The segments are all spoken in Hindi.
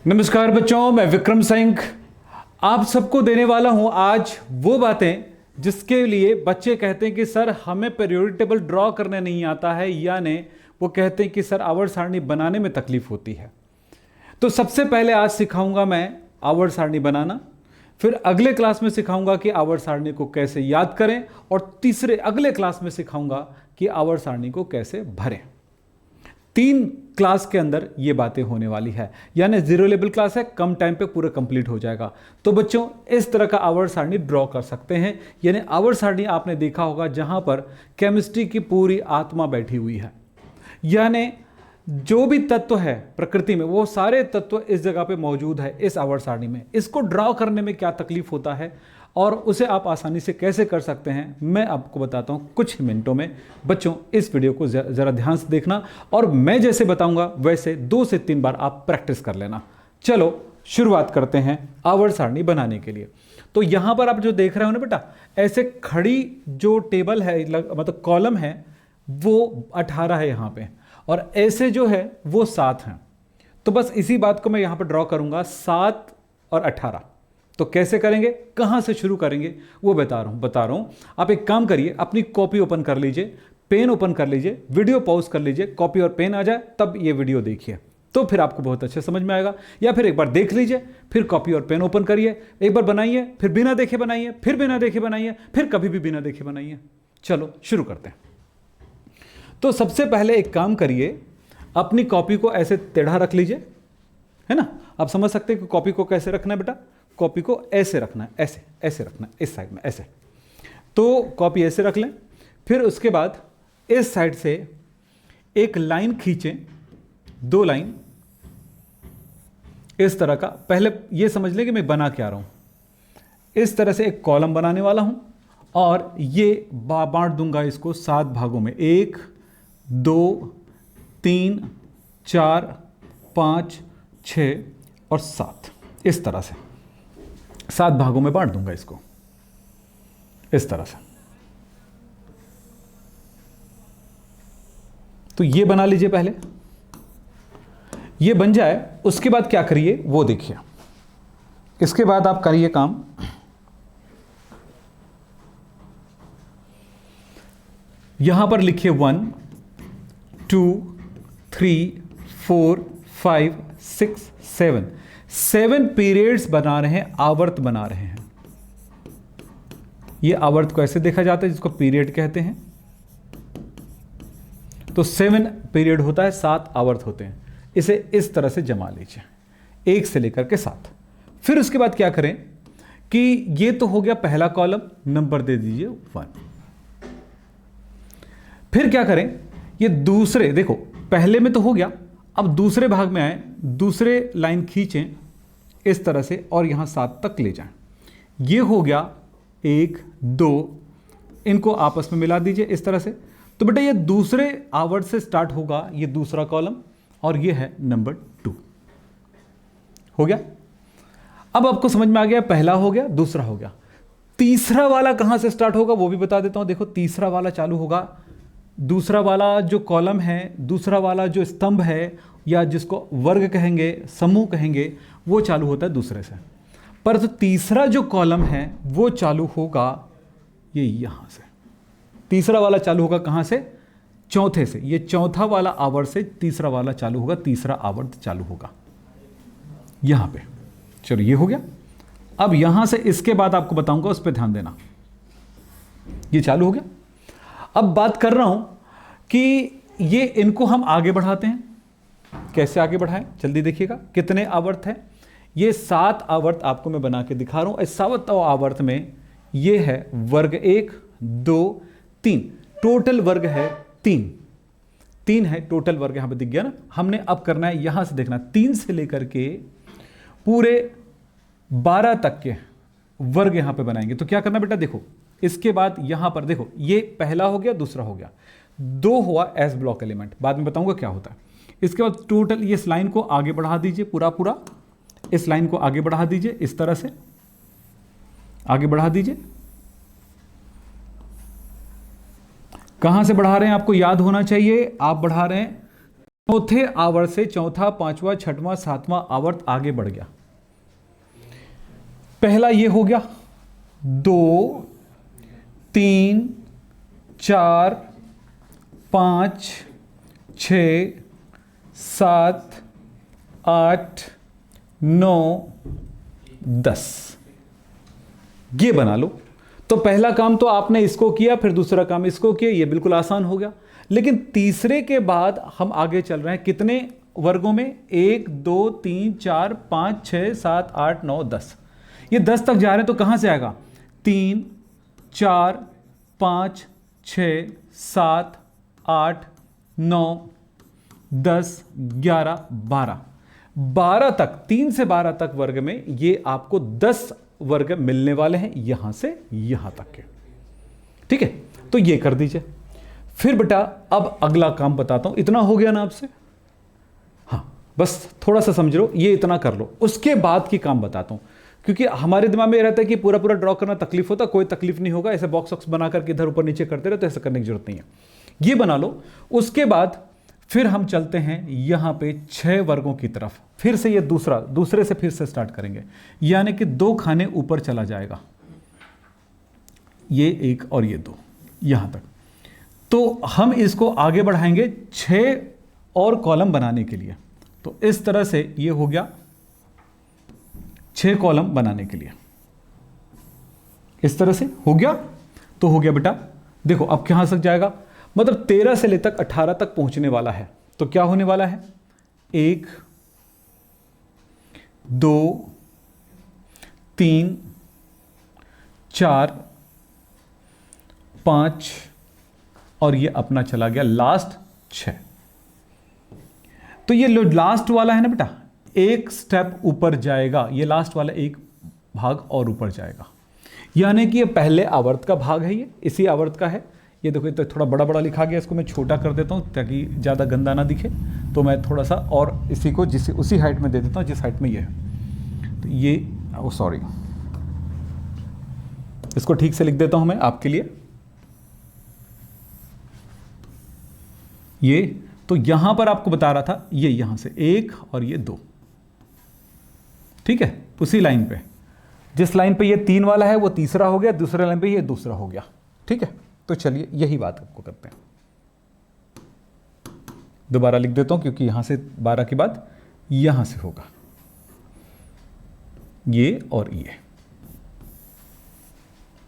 नमस्कार बच्चों, मैं विक्रम सिंह आप सबको देने वाला हूं आज वो बातें जिसके लिए बच्चे कहते हैं कि सर हमें पीरियोडिक टेबल ड्रॉ करने नहीं आता है, यानी वो कहते हैं कि सर आवर्त सारणी बनाने में तकलीफ होती है। तो सबसे पहले आज सिखाऊंगा मैं आवर्त सारणी बनाना, फिर अगले क्लास में सिखाऊंगा कि आवर्त सारणी को कैसे याद करें, और तीसरे अगले क्लास में सिखाऊंगा कि आवर्त सारणी को कैसे भरें। 3 क्लास के अंदर ये बातें होने वाली है, यानी 0 लेवल क्लास है, कम टाइम पे पूरा कंप्लीट हो जाएगा। तो बच्चों इस तरह का आवर्त सारणी ड्रॉ कर सकते हैं, यानी आवर्त सारणी आपने देखा होगा जहां पर केमिस्ट्री की पूरी आत्मा बैठी हुई है, यानी जो भी तत्व है प्रकृति में वो सारे तत्व इस जगह पे मौजूद है इस आवर्त सारणी में। इसको ड्रॉ करने में क्या तकलीफ होता है और उसे आप आसानी से कैसे कर सकते हैं, मैं आपको बताता हूं कुछ मिनटों में। बच्चों इस वीडियो को जरा ध्यान से देखना और मैं जैसे बताऊंगा वैसे 2 से 3 बार आप प्रैक्टिस कर लेना। चलो शुरुआत करते हैं आवर्त सारणी बनाने के लिए। तो यहां पर आप जो देख रहे हो ना बेटा, ऐसे खड़ी जो टेबल है मतलब कॉलम है वो 18 है यहां पे, और ऐसे जो है वो 7 हैं। तो बस इसी बात को मैं यहां पर ड्रॉ करूंगा, 7 और 18। तो कैसे करेंगे, कहां से शुरू करेंगे वो बता रहा हूं। आप एक काम करिए, अपनी कॉपी ओपन कर लीजिए, पेन ओपन कर लीजिए, वीडियो पॉज कर लीजिए, कॉपी और पेन आ जाए तब ये वीडियो देखिए, तो फिर आपको बहुत अच्छे समझ में आएगा। या फिर एक बार देख लीजिए, फिर कॉपी और पेन ओपन करिए, एक बार बनाइए, फिर बिना देखे बनाइए, फिर बिना देखे बनाइए, फिर कभी भी बिना देखे बनाइए। चलो शुरू करते हैं। तो सबसे पहले एक काम करिए, अपनी कॉपी को ऐसे टेढ़ा रख लीजिए, है ना। आप समझ सकते हैं कि कॉपी को कैसे रखना है बेटा, कॉपी को ऐसे रखना है, ऐसे ऐसे रखना है, इस साइड में ऐसे। तो कॉपी ऐसे रख लें, फिर उसके बाद इस साइड से एक लाइन खींचें, 2 लाइन इस तरह का। पहले ये समझ लें कि मैं बना क्या रहा हूं। इस तरह से एक कॉलम बनाने वाला हूं और ये बांट दूंगा इसको 7 भागों में, 1 2 3 4 5 6 और 7। इस तरह से 7 भागों में बांट दूंगा इसको, इस तरह से। तो ये बना लीजिए, पहले ये बन जाए उसके बाद क्या करिए वो देखिए। इसके बाद आप करिए काम, यहां पर लिखिए 1 2 3 4 5 6 7 पीरियड्स बना रहे हैं, आवर्त बना रहे हैं। ये आवर्त को ऐसे देखा जाता है जिसको पीरियड कहते हैं। तो 7 पीरियड होता है, 7 आवर्त होते हैं। इसे इस तरह से जमा लीजिए, 1 से लेकर के 7। फिर उसके बाद क्या करें कि ये तो हो गया पहला कॉलम, नंबर दे दीजिए 1। फिर क्या करें, ये दूसरे, देखो पहले में तो हो गया, अब दूसरे भाग में आए, दूसरे लाइन खींचें इस तरह से और यहां 7 तक ले जाएं। ये हो गया 1 2, इनको आपस में मिला दीजिए इस तरह से। तो बेटा ये दूसरे आवर्त से स्टार्ट होगा, ये दूसरा कॉलम, और ये है नंबर 2। हो गया। अब आपको समझ में आ गया, पहला हो गया, दूसरा हो गया। तीसरा वाला कहां से स्टार्ट होगा वो भी बता देता हूं। देखो तीसरा वाला चालू होगा, दूसरा वाला जो कॉलम है, दूसरा वाला जो स्तंभ है, या जिसको वर्ग कहेंगे, समूह कहेंगे, वो चालू होता है दूसरे से। पर तो तीसरा जो कॉलम है वो चालू होगा ये यहां से। तीसरा वाला चालू होगा कहां से, चौथे से। ये चौथा वाला आवर्त से तीसरा वाला चालू होगा, तीसरा आवर्त चालू होगा यहां पे। चलो ये हो गया। अब यहां से इसके बाद आपको बताऊंगा, उस पर ध्यान देना। ये चालू हो गया। अब बात कर रहा हूं कि ये इनको हम आगे बढ़ाते हैं। कैसे आगे बढ़ाएं, जल्दी देखिएगा। कितने आवर्त है, ये 7 आवर्त आपको मैं बना के दिखा रहा हूं। इस 7 आवर्त में ये है वर्ग 1 2 3, टोटल वर्ग है 3 है टोटल वर्ग, यहां पे दिख गया ना। हमने अब करना है, यहां से देखना, 3 से लेकर के पूरे 12 तक के वर्ग यहां पे बनाएंगे। तो क्या करना बेटा, देखो इसके बाद यहां पर देखो, ये पहला हो गया, दूसरा हो गया, 2 हुआ एस ब्लॉक एलिमेंट, बाद में बताऊंगा क्या होता है। इसके बाद टोटल इस लाइन को आगे बढ़ा दीजिए, पूरा इस लाइन को आगे बढ़ा दीजिए, इस तरह से आगे बढ़ा दीजिए। कहां से बढ़ा रहे हैं आपको याद होना चाहिए, आप बढ़ा रहे हैं चौथे आवर्त से चौथा, पांचवा, छठवां, सातवां आवर्त आगे बढ़ गया। पहला ये हो गया, 2, 3, 4, 5, 6, 7, 8, 9, 10। ये बना लो। तो पहला काम तो आपने इसको किया, फिर दूसरा काम इसको किया, ये बिल्कुल आसान हो गया। लेकिन तीसरे के बाद हम आगे चल रहे हैं कितने वर्गों में? 1, 2, 3, 4, 5, 6, 7, 8, 9, 10। ये 10 तक जा रहे हैं तो कहां से आएगा? 3, 4, 5, 6, 7, 8, 9, 10, 11, 12। 12 तक, 3 से 12 तक वर्ग में ये आपको 10 वर्ग मिलने वाले हैं, यहां से यहां तक के। ठीक है, तो ये कर दीजिए। फिर बेटा अब अगला काम बताता हूं। इतना हो गया ना आपसे? हाँ, बस थोड़ा सा समझ लो, ये इतना कर लो। उसके बाद की काम बताता हूं, क्योंकि हमारे दिमाग में ये रहता है कि पूरा पूरा ड्रॉ करना तकलीफ होता। कोई तकलीफ नहीं होगा, ऐसे बॉक्स वॉक्स बना करके इधर ऊपर नीचे करते रहे, तो ऐसा करने की जरूरत नहीं है। ये बना लो। उसके बाद फिर हम चलते हैं यहां पे 6 वर्गों की तरफ। फिर से ये दूसरे से फिर से स्टार्ट करेंगे, यानी कि 2 खाने ऊपर चला जाएगा, ये 1 और ये 2 यहां तक। तो हम इसको आगे बढ़ाएंगे 6 और कॉलम बनाने के लिए। तो इस तरह से ये हो गया 6 कॉलम बनाने के लिए। इस तरह से हो गया। तो हो गया बेटा, देखो अब कहां तक जाएगा? मतलब 13 से लेकर 18 तक पहुंचने वाला है। तो क्या होने वाला है? 1, 2, 3, 4, 5 और ये अपना चला गया लास्ट 6। तो ये लास्ट वाला है ना बेटा, एक स्टेप ऊपर जाएगा। ये लास्ट वाला एक भाग और ऊपर जाएगा, यानी कि ये पहले आवर्त का भाग है, ये इसी आवर्त का है। ये देखो, तो थोड़ा बड़ा बड़ा लिखा गया, इसको मैं छोटा कर देता हूँ ताकि ज़्यादा गंदा ना दिखे। तो मैं थोड़ा सा और इसी को उसी हाइट में दे देता हूँ जिस हाइट में ये है। तो ये सॉरी, इसको ठीक से लिख देता हूँ मैं आपके लिए। ये तो यहां पर आपको बता रहा था, ये यहां से 1 और ये 2, ठीक है, उसी लाइन पे। जिस लाइन पे ये 3 वाला है वो तीसरा हो गया, दूसरे लाइन पे ये दूसरा हो गया। ठीक है, तो चलिए यही बात आपको करते हैं। दोबारा लिख देता हूं क्योंकि यहां से 12 के बाद यहां से होगा ये और ये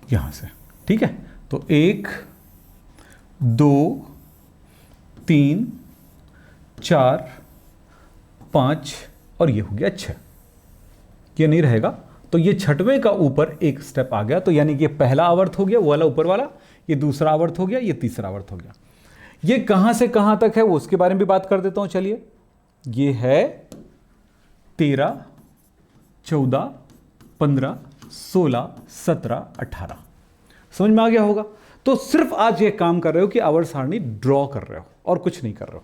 यहां से। ठीक है, तो 1, 2, 3, 4, 5 और ये हो गया 6। ये नहीं रहेगा, तो ये छठवें का ऊपर एक स्टेप आ गया। तो यानी कि पहला आवर्त हो गया वो वाला ऊपर वाला, ये दूसरा आवर्त हो गया, ये तीसरा आवर्त हो गया। ये कहां से कहां तक है वो उसके बारे में भी बात कर देता हूं। चलिए, ये है 13, 14, 15, 16, 17, 18। समझ में आ गया होगा। तो सिर्फ आज ये काम कर रहे हो कि आवर्त सारणी ड्रॉ कर रहे हो और कुछ नहीं कर रहे हो।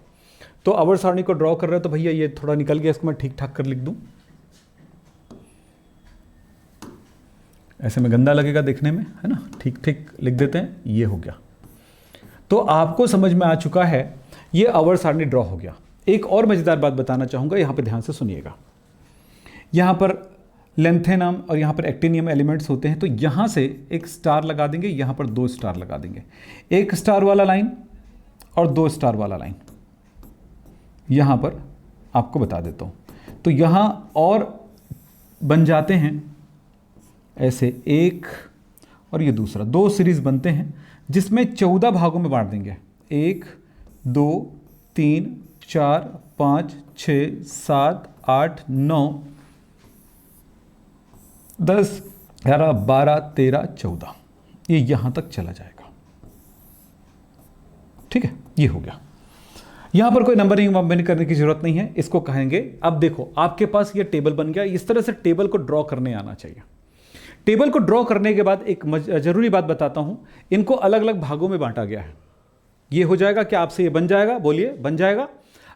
तो आवर्त सारणी को ड्रॉ कर रहे हो तो भैया ये थोड़ा निकल गया, इसको मैं ठीक ठाक कर लिख दूं। ऐसे में गंदा लगेगा देखने में, है ना। ठीक ठीक लिख देते हैं, ये हो गया। तो आपको समझ में आ चुका है, ये आवर्त सारणी ड्रॉ हो गया। एक और मजेदार बात बताना चाहूंगा, यहां पे ध्यान से सुनिएगा। यहां पर लेंथेनम और यहां पर एक्टिनियम एलिमेंट्स होते हैं, तो यहां से एक स्टार लगा देंगे, यहां पर 2 स्टार लगा देंगे। 1 स्टार वाला लाइन और 2 स्टार वाला लाइन यहां पर आपको बता देता हूं। तो यहां और बन जाते हैं ऐसे, 1 और ये दूसरा, 2 सीरीज बनते हैं जिसमें 14 भागों में बांट देंगे। 1, 2, 3, 4, 5, 6, 7, 8, 9, 10, 11, 12, 13, 14, ये यहां तक चला जाएगा। ठीक है, ये हो गया। यहां पर कोई नंबरिंग वंबरिंग करने की जरूरत नहीं है, इसको कहेंगे। अब देखो आपके पास ये टेबल बन गया। इस तरह से टेबल को ड्रॉ करने आना चाहिए। टेबल को ड्रॉ करने के बाद एक जरूरी बात बताता हूं, इनको अलग अलग भागों में बांटा गया है। ये हो जाएगा क्या आपसे? ये बन जाएगा? बोलिए, बन जाएगा?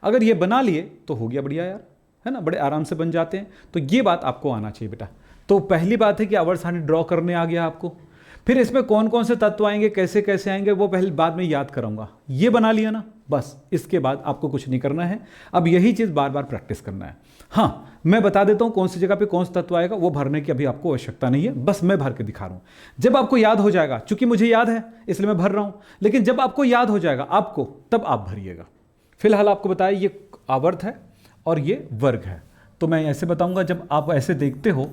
अगर ये बना लिए तो हो गया बढ़िया यार, है ना, बड़े आराम से बन जाते हैं। तो ये बात आपको आना चाहिए बेटा। तो पहली बात है कि आवर्त सारणी ड्रॉ करने आ गया आपको। फिर इसमें कौन कौन से तत्व आएंगे, कैसे कैसे आएंगे, वो पहले बाद में याद कराऊंगा। ये बना लिया ना, बस इसके बाद आपको कुछ नहीं करना है। अब यही चीज़ बार बार प्रैक्टिस करना है। हाँ, मैं बता देता हूँ कौन सी जगह पे कौन सा तत्व आएगा, वो भरने की अभी आपको आवश्यकता नहीं है, बस मैं भर के दिखा रहा हूँ। जब आपको याद हो जाएगा, चूंकि मुझे याद है इसलिए मैं भर रहा हूँ, लेकिन जब आपको याद हो जाएगा आपको, तब आप भरिएगा। फिलहाल आपको बताया ये आवर्त है और ये वर्ग है, तो मैं ऐसे बताऊंगा। जब आप ऐसे देखते हो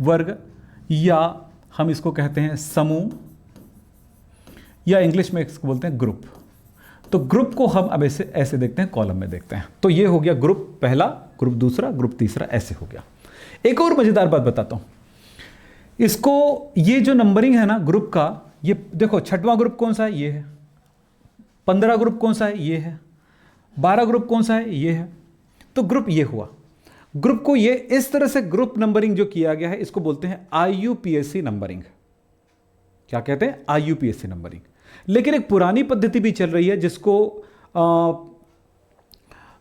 वर्ग, या हम इसको कहते हैं समूह, या इंग्लिश में इसको बोलते हैं ग्रुप, तो ग्रुप को हम अब ऐसे ऐसे देखते हैं, कॉलम में देखते हैं। तो ये हो गया ग्रुप पहला, ग्रुप दूसरा, ग्रुप तीसरा, ऐसे हो गया। एक और मजेदार बात बताता हूं इसको, ये जो नंबरिंग है ना ग्रुप का, ये देखो छठवां ग्रुप कौन सा है, ये है। 15 ग्रुप कौन सा है, ये है। 12 ग्रुप कौन सा है, ये है। तो ग्रुप ये हुआ। ग्रुप को ये इस तरह से ग्रुप नंबरिंग जो किया गया है, इसको बोलते हैं IUPAC नंबरिंग। क्या कहते हैं? IUPAC numbering. लेकिन एक पुरानी पद्धति भी चल रही है जिसको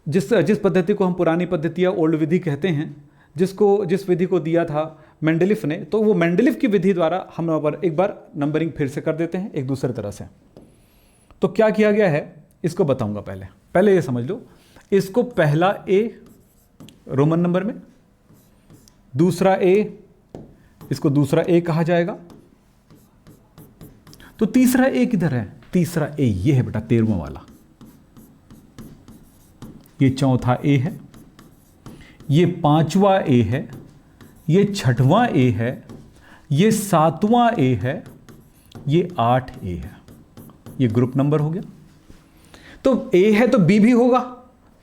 जिस पद्धति को हम पुरानी पद्धति या ओल्ड विधि कहते हैं, जिस विधि को दिया था मेंडलीफ ने, तो वो मेंडलीफ की विधि द्वारा हम एक बार नंबरिंग फिर से कर देते हैं एक दूसरे तरह से। तो क्या किया गया है इसको बताऊंगा। पहले ये समझ लो, इसको पहला A रोमन नंबर में, दूसरा A, इसको दूसरा A कहा जाएगा। तो तीसरा A किधर है? तीसरा A ये है बेटा, 13वां वाला। ये चौथा A है, ये 5वां A है, ये 6वां A है, ये 7वां A है, ये 8 A है। ये ग्रुप नंबर हो गया। तो A है तो B भी होगा,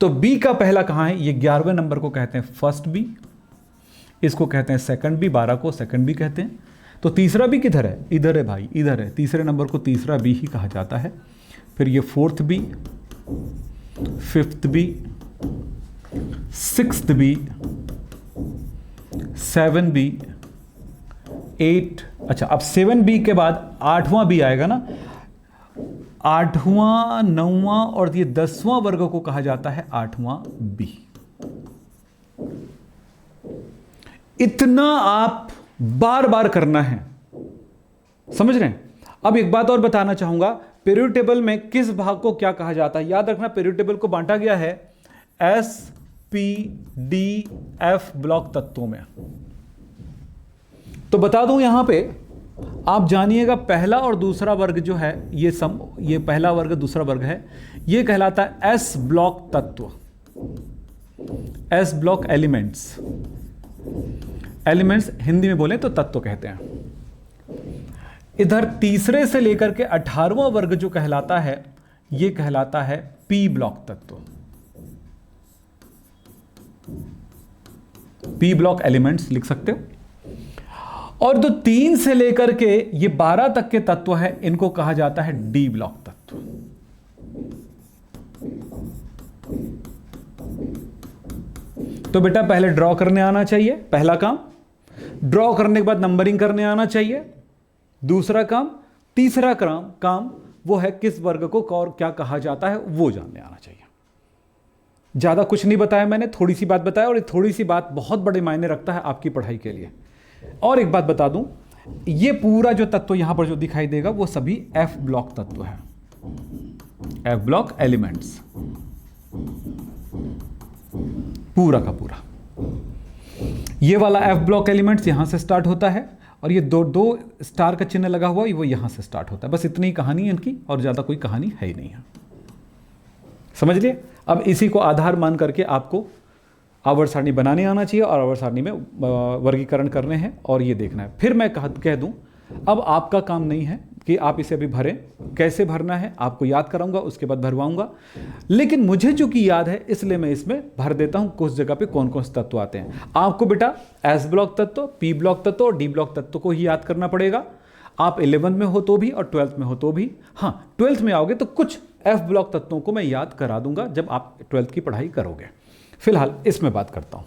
तो B का पहला कहां है? ये 11वें नंबर को कहते हैं फर्स्ट B, इसको कहते हैं सेकंड B, 12 को सेकंड B कहते हैं। तो तीसरा B किधर है? इधर है भाई, इधर है। तीसरे नंबर को तीसरा B ही कहा जाता है। फिर ये fourth B, fifth B, sixth B, 7B, 8, अच्छा अब 7B के बाद 8वां B आएगा ना। 8वां, 9वां और ये 10वां वर्ग को कहा जाता है 8वां B। इतना आप बार बार करना है, समझ रहे हैं? अब एक बात और बताना चाहूंगा, पीरियड टेबल में किस भाग को क्या कहा जाता है। याद रखना, पीरियड टेबल को बांटा गया है S, P, D, F block तत्वों में। तो बता दूं यहां पे आप जानिएगा, पहला और दूसरा वर्ग जो है ये पहला वर्ग दूसरा वर्ग है, ये कहलाता है S ब्लॉक तत्व, S block elements. Elements Hindi में बोले तो तत्व कहते हैं। इधर तीसरे से लेकर के 18वां वर्ग जो कहलाता है, ये कहलाता है P ब्लॉक तत्व, P ब्लॉक एलिमेंट्स लिख सकते हो। और जो 3 से लेकर के ये 12 तक के तत्व है, इनको कहा जाता है D ब्लॉक तत्व। तो बेटा पहले ड्रॉ करने आना चाहिए, पहला काम। ड्रॉ करने के बाद नंबरिंग करने आना चाहिए, दूसरा काम। तीसरा काम वो है किस वर्ग को और क्या कहा जाता है वो जानने आना चाहिए। ज्यादा कुछ नहीं बताया मैंने, थोड़ी सी बात बताया, और थोड़ी सी बात बहुत बड़े मायने रखता है आपकी पढ़ाई के लिए। और एक बात बता दूं, ये पूरा जो तत्व यहां पर जो दिखाई देगा वो सभी F ब्लॉक तत्व है, F ब्लॉक एलिमेंट्स, पूरा का पूरा। ये वाला F ब्लॉक एलिमेंट्स यहां से स्टार्ट होता है, और ये दो स्टार का चिन्ह लगा हुआ वो यहां से स्टार्ट होता है। बस इतनी कहानी है इनकी, और ज्यादा कोई कहानी है ही नहीं है, समझ लिए? अब इसी को आधार मान करके आपको आवर्त सारणी बनाने आना चाहिए, और आवर्त सारणी में वर्गीकरण करने हैं और ये देखना है। फिर मैं कह दूं, अब आपका काम नहीं है कि आप इसे अभी भरें, कैसे भरना है आपको याद कराऊंगा, उसके बाद भरवाऊंगा। लेकिन मुझे चूंकि याद है इसलिए मैं इसमें भर देता हूं कुछ जगह पे कौन कौन से तत्व आते हैं। आपको बेटा S ब्लॉक तत्व, P ब्लॉक तत्व और D ब्लॉक तत्व को ही याद करना पड़ेगा। आप 11th में हो तो भी और 12th में हो तो भी। हाँ, 12th में आओगे तो कुछ F ब्लॉक तत्वों को मैं याद करा दूंगा जब आप 12th की पढ़ाई करोगे। फिलहाल इसमें बात करता हूं,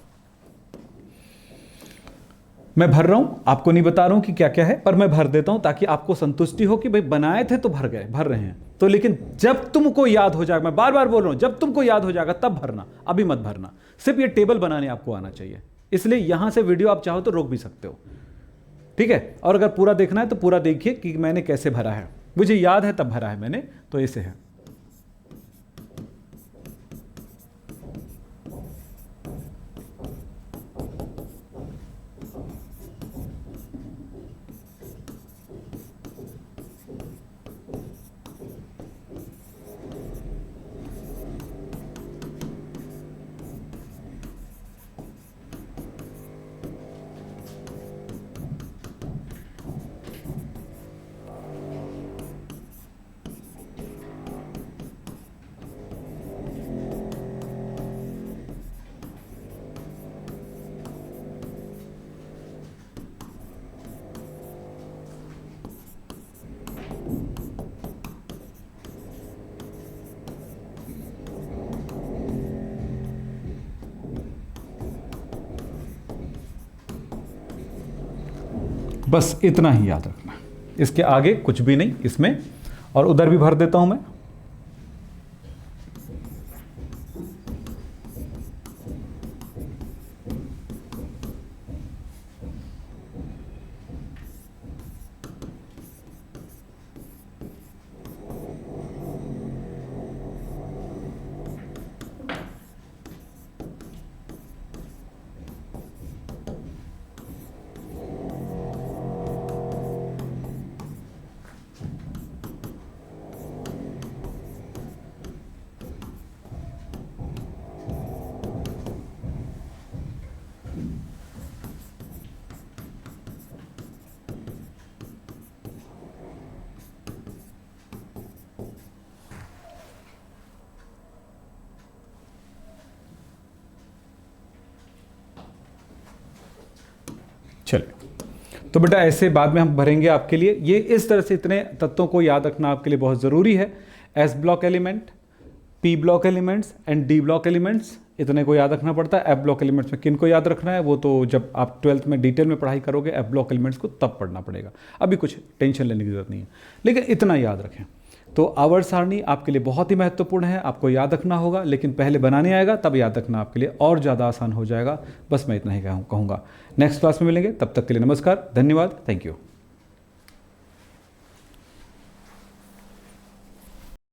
मैं भर रहा हूं, आपको नहीं बता रहा हूं कि क्या क्या है, पर मैं भर देता हूं ताकि आपको संतुष्टि हो कि भाई बनाए थे तो भर रहे हैं। तो लेकिन जब तुमको याद हो जाएगा, मैं बार बार बोल रहा हूं, जब तुमको याद हो जाएगा तब भरना, अभी मत भरना। सिर्फ ये टेबल बनाने आपको आना चाहिए, इसलिए यहां से वीडियो आप चाहो तो रोक भी सकते हो, ठीक है? और अगर पूरा देखना है तो पूरा देखिए कि मैंने कैसे भरा है। मुझे याद है तब भरा है मैंने, तो ऐसे है। बस इतना ही याद रखना, इसके आगे कुछ भी नहीं इसमें। और उधर भी भर देता हूं मैं। चलिए, तो बेटा ऐसे बाद में हम भरेंगे आपके लिए। ये इस तरह से इतने तत्वों को याद रखना आपके लिए बहुत ज़रूरी है। S block element, P block elements and D block elements, इतने को याद रखना पड़ता है। एफ ब्लॉक एलिमेंट्स में किन को याद रखना है वो तो जब आप 12th में डिटेल में पढ़ाई करोगे एफ ब्लॉक एलिमेंट्स को तब पढ़ना पड़ेगा, अभी कुछ टेंशन लेने की जरूरत नहीं है, लेकिन इतना याद रखें। तो आवर्त सारणी आपके लिए बहुत ही महत्वपूर्ण है, आपको याद रखना होगा, लेकिन पहले बनाने आएगा तब याद रखना आपके लिए और ज़्यादा आसान हो जाएगा। बस मैं इतना ही कहूँगा। नेक्स्ट क्लास में मिलेंगे, तब तक के लिए नमस्कार, धन्यवाद, थैंक यू।